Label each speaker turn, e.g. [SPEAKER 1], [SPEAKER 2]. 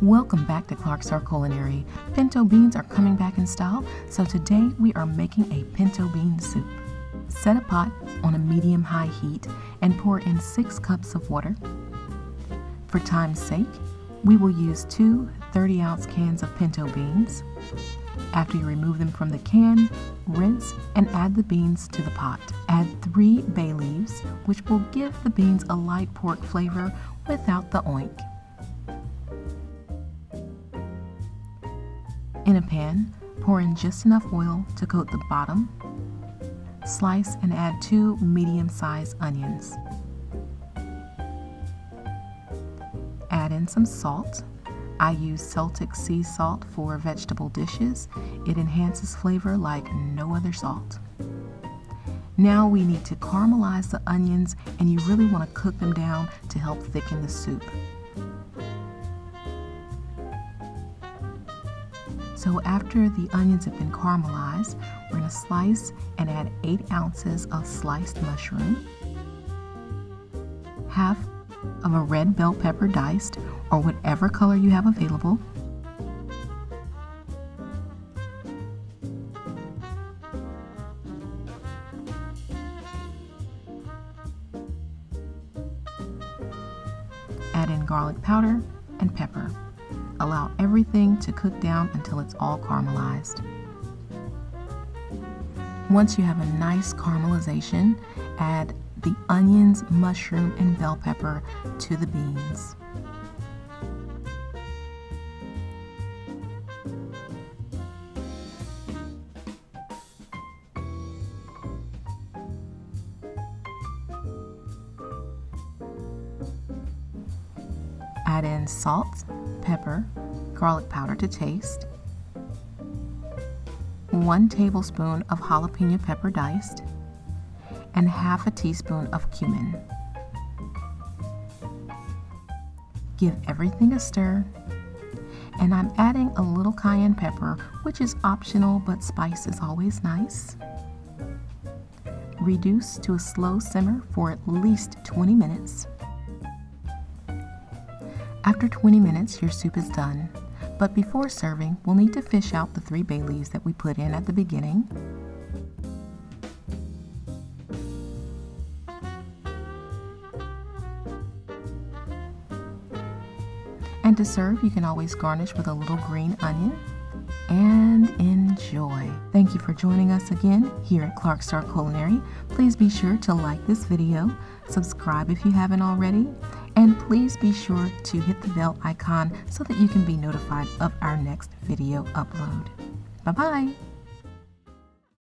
[SPEAKER 1] Welcome back to Clark's Culinary. Pinto beans are coming back in style, so today we are making a pinto bean soup. Set a pot on a medium-high heat and pour in 6 cups of water. For time's sake, we will use 2 30-ounce cans of pinto beans. After you remove them from the can, rinse and add the beans to the pot. Add 3 bay leaves, which will give the beans a light pork flavor without the oink. In a pan, pour in just enough oil to coat the bottom. Slice and add 2 medium-sized onions. Add in some salt. I use Celtic sea salt for vegetable dishes. It enhances flavor like no other salt. Now we need to caramelize the onions, and you really want to cook them down to help thicken the soup. So after the onions have been caramelized, we're going to slice and add 8 ounces of sliced mushroom, half of a red bell pepper diced, or whatever color you have available, add in garlic powder and pepper. Allow everything to cook down until it's all caramelized. Once you have a nice caramelization, add the onions, mushroom, and bell pepper to the beans. Add in salt, pepper, garlic powder to taste, 1 tablespoon of jalapeno pepper diced, and half a teaspoon of cumin. Give everything a stir, and I'm adding a little cayenne pepper, which is optional, but spice is always nice. Reduce to a slow simmer for at least 20 minutes. After 20 minutes, your soup is done. But before serving, we'll need to fish out the 3 bay leaves that we put in at the beginning. And to serve, you can always garnish with a little green onion. And enjoy. Thank you for joining us again here at Clark's Culinary. Please be sure to like this video, subscribe if you haven't already, and please be sure to hit the bell icon so that you can be notified of our next video upload. Bye-bye.